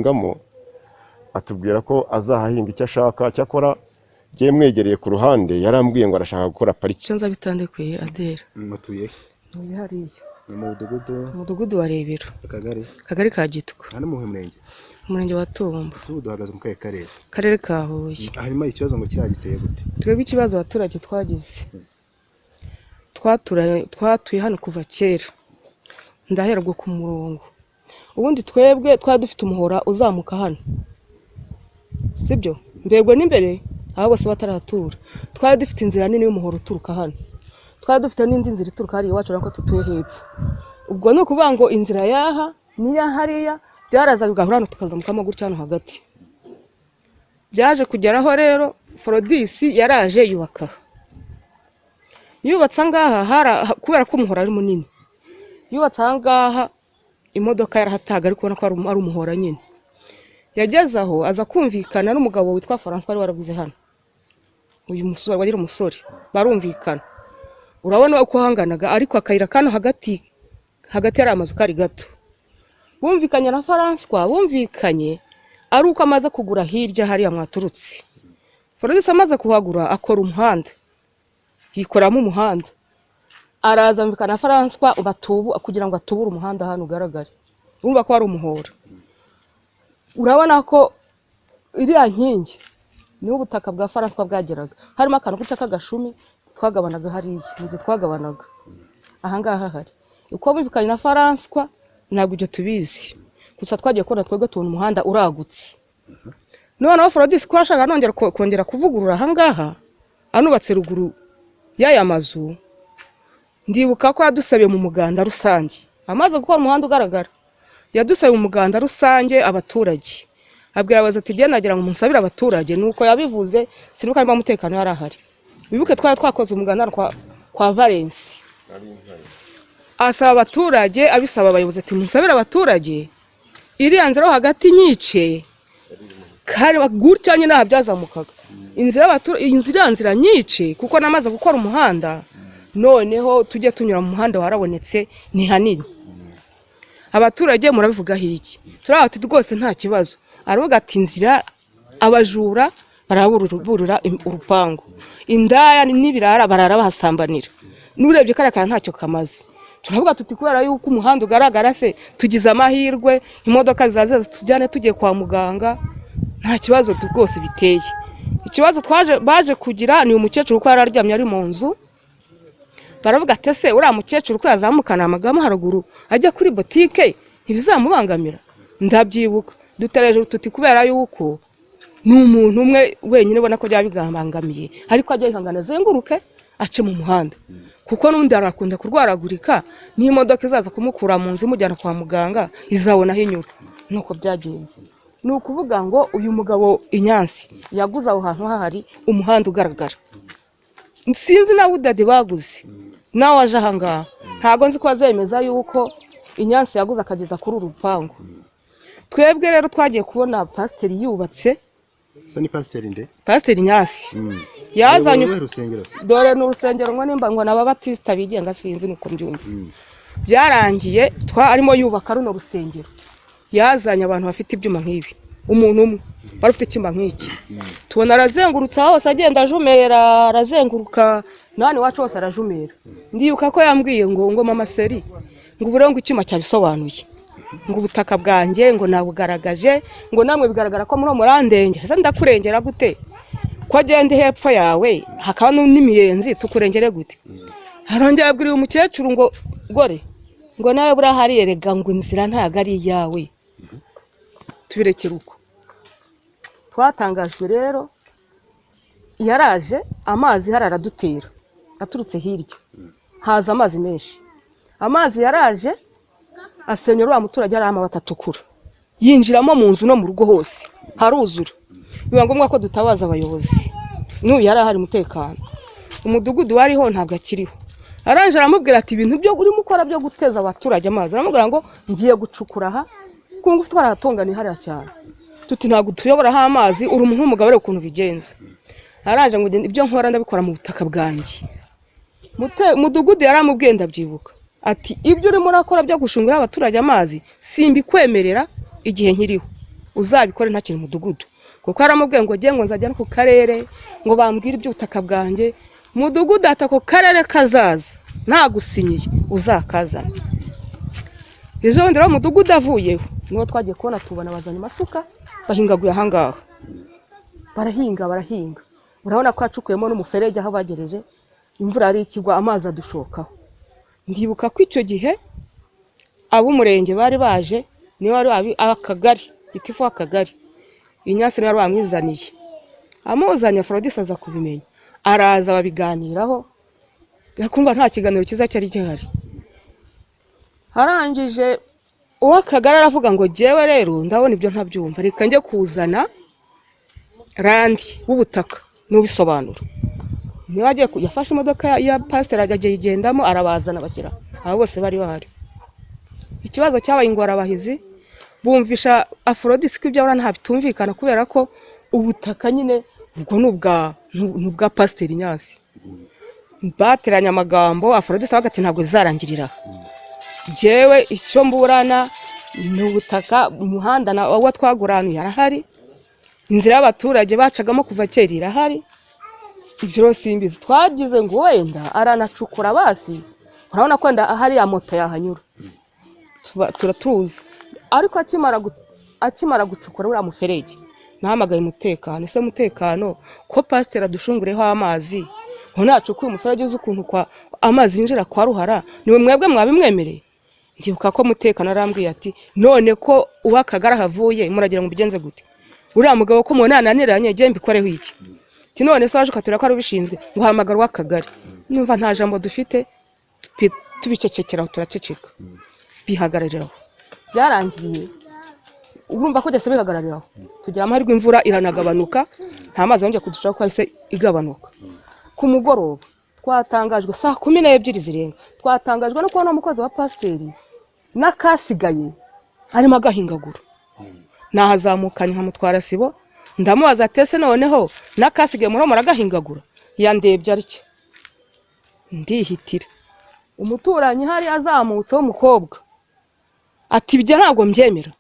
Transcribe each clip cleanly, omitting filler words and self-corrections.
kuzahahingamo atubwira ko azahahinga icyo ashaka cyakora giye mwegereye ku ruhande yarambwiye ngo arashaka gukora pariki cyo nza bitandekuye Adera mutuye hariya mu mudugudu wa Rebero kagari ka Gitwa hano mu murenge wa Tumba ese duhagaze mu karere ka Huye hanyuma ikibazo ngo kiragiteye gute twebwe ikibazo abaturage twagize twatuye hano kuva kera ndaherwa ku murongo ubundi twebwe twari dufite umuhora uzamuka hano sibyo mbegwe n'imbere abo bose bataratura twari dufite inzira nini y'umuhoro uturuka hano twari dufite n'indi nzira ituruka hariya iwacu nako tutuye hepfo ubwo ni ukuvuga ngo inzira yaha niya hariya byaraza bigahura hano tukazamukamo gutya hano hagati byaje kugeraho rero Forodisi yaraje yubatse ngaha kubera ko umuhora ari munini yubatse ngaha imodoka yarahataga ariko ubona ko ari umuhora nyine yageze aho aza kumvikana n'umugabo witwa François wari waraguze hano uyu musore wagira umusore barumvikana urabona uko hanganaga ariko akayira kano hagati yari amazu kari gato bumvikanye na François bumvikanye ari uko amaze kugura hirya hariya mwaturutse Forodisi amaze kuhagura akora umuhanda yikoramo umuhanda araza mvikana na François kugira ngo atubure umuhanda hano ugaragare urumva ko ari umuhora urabona ko iriya nkingi niho ubutaka bwa François bwageraga harimo akantu guca k'agashumi twagabanaga hariya mu gihe twagabanaga ahangaha hari uko bumvikanye na François ntabwo ibyo tubizi gusa twagiye kubona twebwe tubona umuhanda uragutse noneho Forodisi ko ashaka kongera kuvugurura ahangaha anubatse ruguru y'aya mazu ndibuka ko yadusabiye mu muganda rusange amaze gukora umuhanda ugaragara yadusabiye mu muganda rusange abaturage abwira abaza ati genda nagira ngo munsabire abaturage nuko yabivuze sinuka niba umutekano yari ahari wibuke twakoze umuganda kwa Valence asaba abaturage abisaba abayobozi ati munsabire abaturage iriya nzira yo hagati nyice kare gutya nyine habyazamukaga inzira nyice kuko namaze gukora umuhanda noneho tujye tunyura mu muhanda warabonetse ni hanini abaturage murabivugaho iki turabati rwose nta kibazo aravuga ati inzira abajura baraburura urupangu indaya n'ibirara barara bahasambanira n'urebye kare ntacyo kamaze turavuga tuti kubera yuko umuhanda ugaragara se tugize amahirwe imodoka zaza tujyane tugiye kwa muganga nta kibazo rwose biteye ikibazo baje kugira ni umukecuru ko yararyamye ari mu nzu baravuga ati se uriya mukecuru ko yazamukana amagamo haruguru ajya kuri botike ntibizamubangamira ndabyibuka dutereje tuti kubera yuko ni umuntu umwe wenyine ubona ko byabigambangamiye ariko ajya yihangana zenguruke ace mu muhanda kuko n'undi arakunda kurwaragurika n'imodoka izaza kumukura mu nzu imujyana kwa muganga izabona aho inyura nuko byagenze ni ukuvuga ngo uyu mugabo Inyansi yaguze aho hantu hahari umuhanda ugaragara sinzi na udade baguze nawe aje ahangaha ntago nzi ko azemeza yuko Inyansi yaguze akageza kuri urupangu twebwe rero twagiye kubona pasiteri yubatse ni pasiteri nde pasiteri Inyansi yazanye dore n'urusengero ngo nimba ngo n'ababatista bigenga sinzi nuko mbyumva byarangiye arimo yubaka runo rusengero yazanye abantu bafite ibyuma nk'ibi umuntu umwe bari ufite icyumba nk'iki tubona arazengurutsa hose agenda ajumera arazenguruka nani wacu hose arajumera ndibuka ko yambwiye ngo mama seri ngo uburengo icyuma cyabisobanuye ngo ubutaka bwanjye ngo nabugaragaje ngo namwe bigaragara ko muri murandenge ese ndakurengera gute ko agende hepfo yawe hakaba n'imiyenzi tukurengere gute arongera abwira umukecuru ngo gore ngo nawe bura hari erega ngo inzira ntago ari yawe tubirekera uko twatangajwe rero yaraje amazi hararadutera aturutse hirya haza amazi menshi amazi yaraje asenyera wa muturage ari amabati atukura yinjiramo mu nzu no mu rugo hose haruzura biba ngombwa ko dutabaza abayobozi n'uyu yari ahari umutekano umudugudu wariho ntabwo akiriho aranje aramubwira ati ibintu byo urimo ukora byo guteza abaturage amazi aramubwira ngo ngiye gucukura aha kungu twarahatungana hariya cyane tuti ntabwo tuyoboraho amazi uri umuntu w'umugabo rero ukuntu bigenza aranje ngo ibyo nkora ndabikora mu butaka bwanjye mudugudu yaramubwiye ndabyibuka ati ibyo urimo urakora byo gushungura abaturage amazi simbikwemerera igihe nkiriho uzabikore nta kintu mudugudu kuko aramubwiye ngo ngiye ngo nzajya no ku karere ngo bambwire iby'ubutaka bwanjye mudugudu ata ko karere kazaza nagusinyiye uzakazana ejo bundi rero mudugudu avuyeho niho twagiye kubona tubona bazanye amasuka bahingaguye ahangaha barahinga urabona ko hacukuyemo n'umuferege aho bagereje imvura ari ikigwa amazi adushokaho ndibuka ko icyo gihe ab'umurenge bari baje niwe wari akagari gitifu w'akagari inyasi niwe wari wamwizaniye amuzanye Aphrodis aza kubimenya araza babiganiraho yakumva nta kiganiro cyiza cyari gihari arangije uw'akagari aravuga ngo jyewe rero ndabona ibyo ntabyumva reka njye kuzana randi w'ubutaka n'ubisobanura niba agiye yafashe imodoka ya pasiteri ajya yigendamo arabazana bashyira abo bose bari bahari ikibazo cyabaye ingorabahizi bumvisha Aphrodis ko ibyo nta bitumvikana kubera ko ubutaka nyine ubwo n'ubwa pasiteri Nyasi bateranya amagambo Aphrodis ati ntabwo bizarangirira jewe icyo mburana ni ubutaka umuhanda wa twaguranuye arahari inzira y'abaturage bacagamo kuva kera irahari ibyo simbizi twagize ngo wenda aranacukura basi urabona ko wenda ahari ya moto yahanyura turatuza ariko akimara gucukura uriya muferege nahamagaye umutekano ese mutekano ko pasiteri adushungureho amazi ngo nacukuye umuferege uzi ukuntu kwa amazi yinjira kwa ruhara niwe mwebwe mwabimwemereye ndibuka ko mutekano arambwiye ati none ko uw'akagara havuye muragira ngo bigenze gute uriya mugabo ko mubona yananiranye jye mbikoreho iki ti none se waje ukatura ko ari ubishinzwe ngo hamagara uw'akagari numva nta jambo dufite tubicecekeraho turaceceka bihagarariraho byarangiye urumva ko dese bihagarariraho tugira amahirwe imvura iranagabanuka nta mazi yongeye kudushaho ko ahise igabanuka ku mugoroba twatangajwe saa 12 zirenga twatangajwe no kubona umukozi wa pasiteri n'akasigaye arimo agahingagura nahazamukanye nkamutwara sibo ndamubaza atese noneho n'akasigaye muri muragahingagura yandebye arike ndihitira umuturanyi hari azamutse w'umukobwa ati ibyo ntabwo mbyemera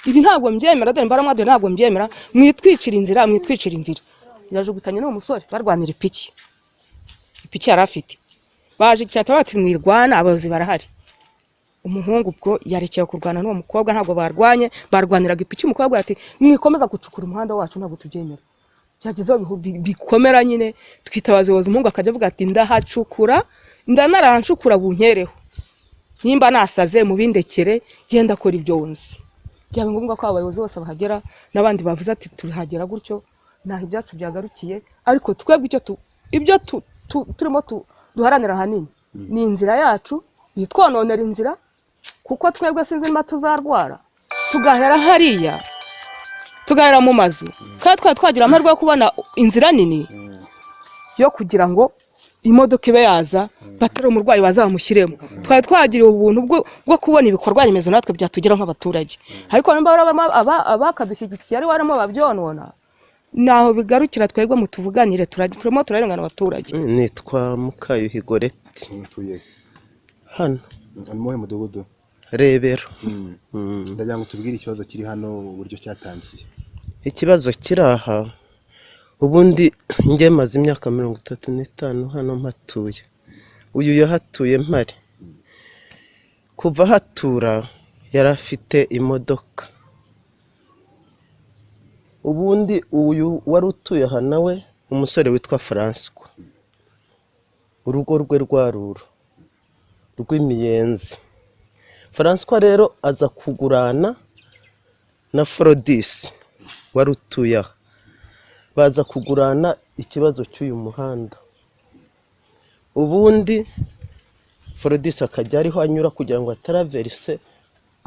ibi ntabwo mbyemera dore mbaramwade ntabwo mbyemera mwitwicira inzira yajugutanye n'uwo musore barwanira ipiki yari afite baje cyata bati mwirwana abayobozi barahari umuhungu ubwo yarekeye kurwana n'uwo mukobwa ntabwo barwaniraga ipiki umukobwa ati mwikomeza gucukura umuhanda wacu ntabwo tubyemera byagezeho bikomera nyine twitabaza ubuyobozi umuhungu akajya avuga ati ndahacukura ndanarancukura bunkereho nimba nasaze mu bindekere genda kora ibyo wonse byaba ngombwa ko abayobozi bose bahagera n'abandi bavuze ati turihagera gutyo naho ibyacu byagarukiye ariko twebwe ibyo turimo duharanira hanini ni inzira yacu yitwononera inzira kuko twebwe sinzi niba tuzarwara tugahera hariya tugahera mu mazu kandi twagira amahirwe yo kubona inzira nini yo kugira ngo imodoka ibe yaza batari umurwayi bazamushyiremo twari twagiriye ubuntu bwo kubona ibikorwa remezo natwe byatugera nk'abaturage ariko nimba abakadushyigikiye ari warimo babyonona naho bigarukira twebwe mutuvuganire turimo turarengana abaturage nitwa Mukayuhi Goreti hano ni muhe mudugudu rebero ndagira ngo tubwire ikibazo kiri hano uburyo cyatangiye ikibazo kiri aha ubundi njye maze imyaka 35 hano mpatuye uyu yahatuye mpari kuva hatura yari afite imodoka ubundi uyu wari utuye aha nawe umusore witwa François urugo rwe rwaruro rw'imiyenzi François rero aza kugurana na Aphrodis wari utuye aha baza kugurana ikibazo cy'uyu muhanda ubundi Aphrodis akajya ariho anyura kugira ngo ataraverse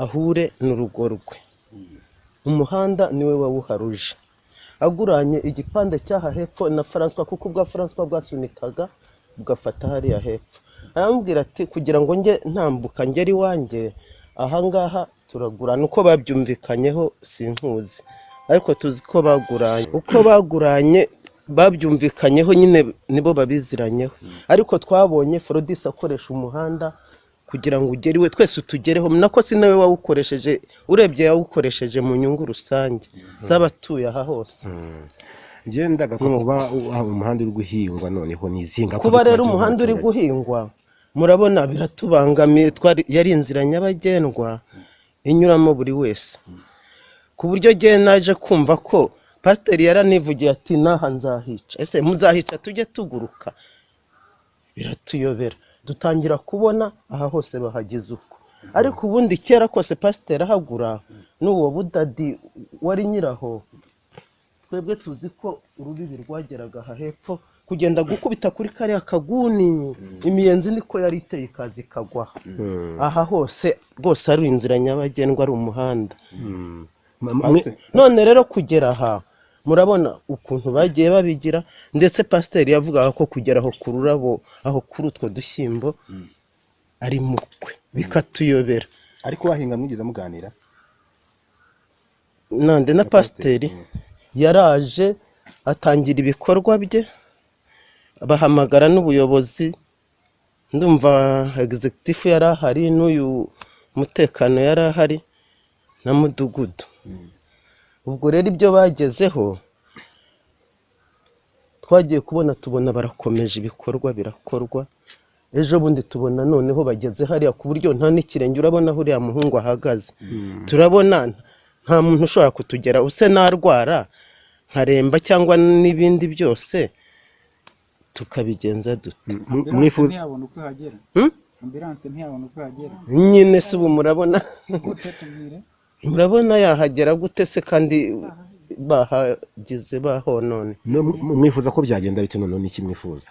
ahure n'urugo rwe umuhanda niwe wawuharuje aguranye igipande cyaha hepfo na François kuko bwa François bwasunikaga bugafata hariya hepfo aramubwira ati kugira ngo nge ntambuka ngeri wanjye ahangaha turagurana uko babyumvikanyeho sinkuzi ariko tuzi ko baguranye uko baguranye babyumvikanyeho nyine nibo babiziranyeho ariko twabonye Aphrodis akoresha umuhanda kugira ngo ugere iwe twese utugereho nako si nawe wawukoresheje urebye yawukoresheje mu nyungu rusange z'abatuye aha hose ngendaga kuba umuhanda uri guhingwa noneho nizinga kuba rero umuhanda uri guhingwa murabona biratubangamiye yari inzira nyabagendwa inyuramo buri wese ku buryo gihe naje kumva ko pasiteri yaranivugiye ati naha nzahica ese muzahica tujye tuguruka biratuyobera dutangira kubona aha hose bahagize uko ariko ubundi kera kose pasiteri ahagura n'uwo budadi wari nyiraho twebwe tuzi ko urubibi rwageraga aha hepfo kugenda gukubita kuri kariya kaguni imiyenzi niko yari iteye ikazi ikagwa aha hose rwose ari inzira nyabagendwa ari umuhanda none rero kugera aha murabona ukuntu bagiye babigira ndetse pasiteri yavugaga ko kugera aho ku rurabo aho kuri utwo dushyimbo ari mukwe bikatuyobera ariko bahinga mwigeze muganira nande na pasiteri yaraje atangira ibikorwa bye bahamagara n'ubuyobozi ndumva executive yari ahari n'uyu mutekano yari ahari na mudugudu ubwo rero ibyo bagezeho twagiye tubona barakomeje ibikorwa birakorwa ejo bundi tubona noneho bageze hariya ku buryo nta n'ikirenge urabona aho uriya muhungu ahagaze turabona nta muntu ushobora kutugera use narwara nkaremba cyangwa n'ibindi byose tukabigenza dute mwifuza ntiyabona uko hagera ambulance ntiyabona uko hagera nyine se ubu murabona yahagera gute se kandi bahagize bahonone mwifuza ko byagenda bite none n'iki mwifuza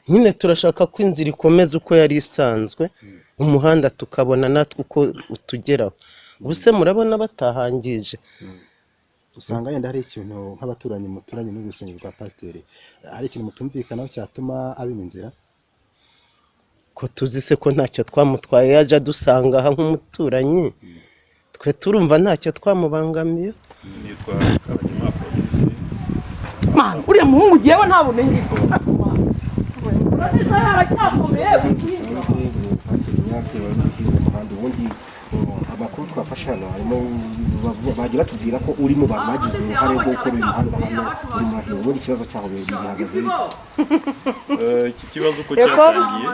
nyine turashaka ko inzira ikomeza uko yari isanzwe umuhanda tukabona natwe uko utugeraho ubuse murabona batahangije usanga yenda hari ikintu nk'abaturanyi muturanye n'urusengero rwa pasiteri hari ikintu mutumvikanaho cyatuma abima inzira ko tuzi se ko ntacyo twamutwaye yaje adusanga aha nk'umuturanyi twe turumva ntacyo twamubangamiye nitwa kabanyuma polisi mana uriya muhungu ugiyewe nta bumenyi amakuru twafashe hano harimo bagira tubwira ko uri mu bantu bagize uruhare rwo gukora imihanda hano uri mu mahirwe ubundi ikibazo cyaho bihagaze iki kibazo ko cyatangiye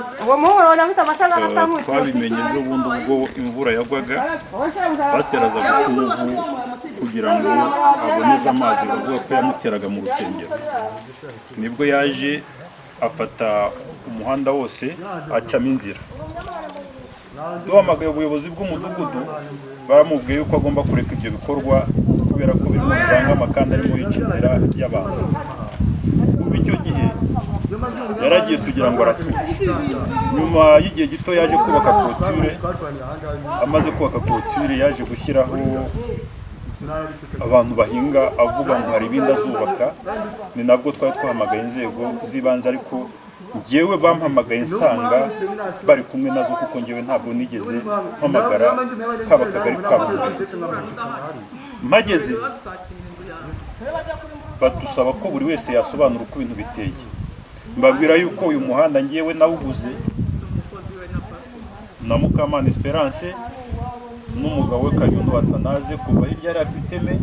twabimenye ejo bundi ubwo imvura yagwaga baseraza gucuvu kugira ngo aboneze amazi bavuga ko yamuteraga mu rusengero nibwo yaje afata umuhanda wose acamo inzira duhamagaye ubuyobozi bw'umudugudu baramubwiye yuko agomba kureka ibyo bikorwa kubera ko birimo bivangama kandi arimo yica inzira y'abantu kuva icyo gihe yaragiye tugira ngo aratuye nyuma y'igihe gito yaje kubaka clôture amaze kubaka clôture yaje gushyiraho abantu bahinga avuga ngo hari ibindi azubaka ni nabwo twari twahamagaye inzego z'ibanze ariko ngewe bampamagaye nsanga bari kumwe nazo kuko ngewe ntabwo nigeze mpamagara kaba akagari kabo mpageze badusaba ko buri wese yasobanura uko ibintu biteye mbabwira yuko uyu muhanda ngewe nawuguze na Mukamana Esperance n'umugabo we Kanyundo Atanaze kuva hirya yari afiteme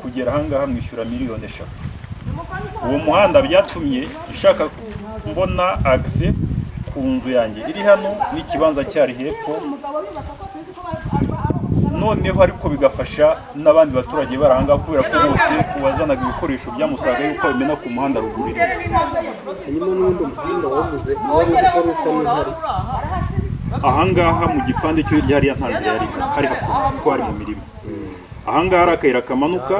kugera ahangaha mwishyura miliyoni 3 uwo muhanda byatumye ishaka mbona access ku nzu yanjye iri hano n'ikibanza cyari hepfo noneho ariko bigafasha n'abandi baturage baranga kubera ko bose uwazanaga ibikoresho byamusaga yuko bimena ku muhanda ruguru ahangaha mu gipande cyo hirya hariya nta nzira yari hari hafi ko ari mu mirimo ahangaha hari akayira kamanuka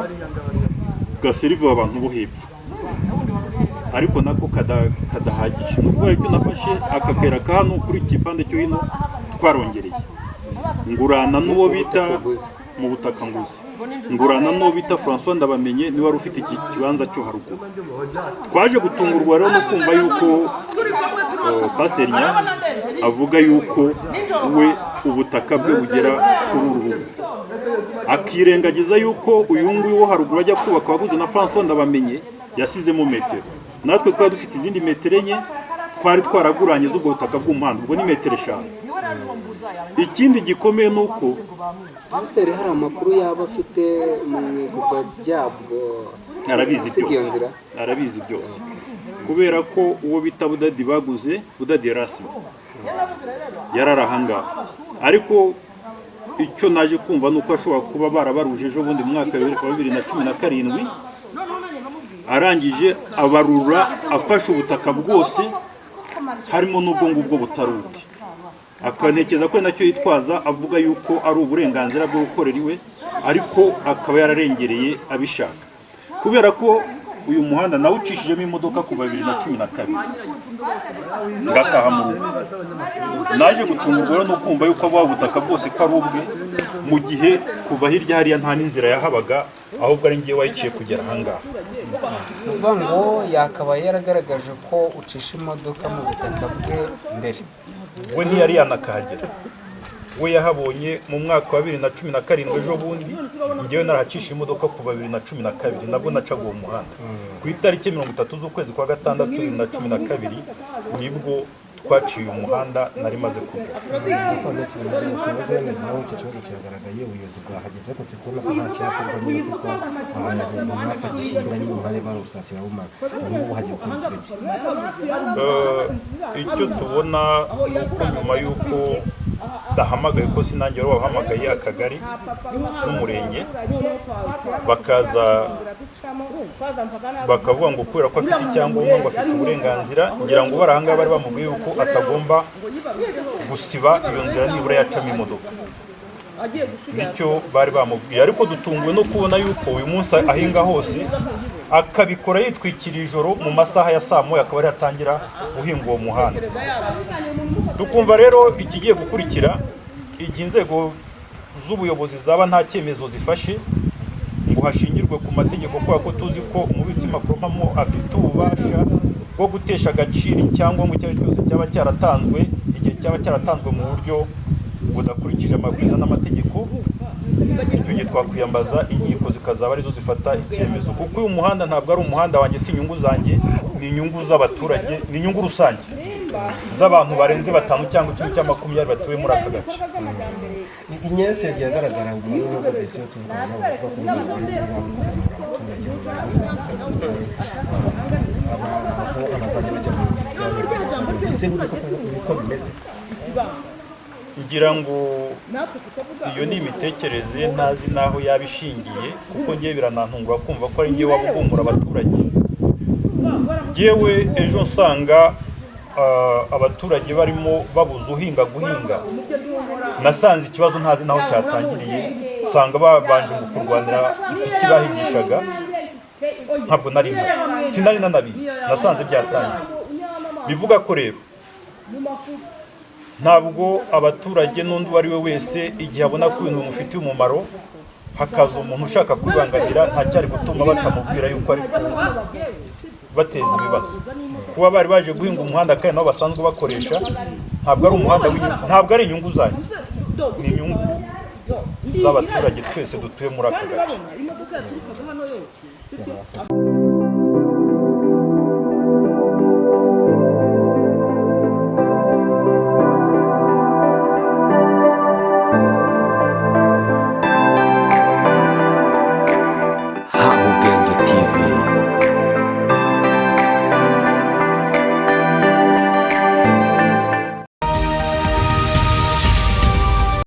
gaseriva abantu bo hepfo ariko nako kadahagije nubwo ariko nafashe akakera kano kuri ikipande cyo hino twarongereye ngurana n'uwo bita mu butaka nguzi ngurana n'uwo bita François Ndabamenye ni wari ufite iki kibanza cyo haruguru twaje gutungurwa rero no kumva yuko Pasteur Nyasi avuga yuko we ubutaka bwe bugera kuri urubuga akirengagiza yuko uyu nguyu wo haruguru ajya kubaka waguze na François Ndabamenye yasizemo metero natwe twari dufite izindi metero enye twari twaraguranye z'ubwo butaka bw'umuhanda ubwo ni metero 5. Ikindi gikomeye nuko Pasiteri hari amakuru yaba afite mu bikorwa byabwo arabizi byose kubera ko uwo bita Budadi baguze Budadi Erasimo yararahanga ariko icyo naje kumva nuko ashobora kuba barabaruje ejo bundi mu mwaka wa 2017 arangije abarura afashe ubutaka bwose harimo n'ubwo ngubwo butaruke akanekeza ko nacyo yitwaza avuga yuko ari uburenganzira bwo gukorera iwe ariko akaba yararengereye abishaka kubera ko uyu muhanda nawe ucishijemo imodoka kuva 2012 ngataha mu rugo naje gutungurwa no kumva yuko abo butaka bwose ko ari ubwe mu gihe kuva hirya hariya nta n'inzira yahabaga ahubwo ari ngiye wayiciye kugera ahangaha uvuga ngo yakaba yaragaragaje ko ucisha imodoka mu butaka bwe mbere we ntiyari yanakahagera we yahabonye mu mwaka wa 2017 ejo bundi ngewe narahacisha imodoka kuva 2012 nabwo nacaga uwo muhanda ku itariki 30 z'ukwezi kwa gatandatu 2012 nibwo twaciye umuhanda nari maze kugera icyo tubona uko nyuma y'uko dahamagaye ko sinange wari wahamagaye akagari n'umurenge bakaza bakavuga ngo kubera ko afite icyangombwa ngo afite uburenganzira ngira ngo barahanga bari bamubwiye yuko atagomba gusiba iyo nzira nibura yacamo imodoka nicyo bari bamubwiye ariko dutunguwe no kubona yuko uyu munsi ahinga hose akabikora yitwikira ijoro mu masaha ya saa moya akaba yatangira guhinga uwo muhanda tukumva rero ikigiye gukurikira igihe inzego z'ubuyobozi zaba nta cyemezo zifashe ngo hashingirwe ku mategeko kubera ko tuzi ko umubitsi makuru afite ububasha bwo gutesha agaciro cyangwa ngo icyo cyose cyaba cyaratanzwe igihe cyaba cyaratanzwe mu buryo budakurikije amabwiriza n'amategeko icyo gihe twakwiyambaza inkiko zikazaba arizo zifata icyemezo kuko uyu muhanda ntabwo ari umuhanda wanjye si inyungu zanjye ni inyungu z'abaturage ni inyungu rusange z'abantu barenze 5 cyangwa 10 cyangwa 20 batuye muri aka gace inyenzi yagiye agaragara ngo muri neza bese tuvugana ngira ngo iyo ni imitekerereze ntazi naho yabishingiye kuko ngiye biranantungura kumva ko ari ngiye wabugumura abaturage ngewe ejo nsanga abaturage barimo babuze uhinga guhinga nasanze ikibazo ntazi naho cyatangiriye usanga babanje mu kurwanira iki bahigishaga ntabwo nari sinari nanabizi nasanze byatangiye bivuga ko rero ntabwo abaturage n'undi uwo ari we wese igihe abona ko ibintu bimufitiye umumaro hakaza umuntu ushaka kubibangamira ntacyari gutuma batamubwira yuko ari bateza ibibazo kuba bari baje guhinga umuhanda kandi nabo basanzwe bakoresha ntabwo ari umuhanda ntabwo ari inyungu zanyu ni inyungu z'abaturage twese dutuye muri aka gace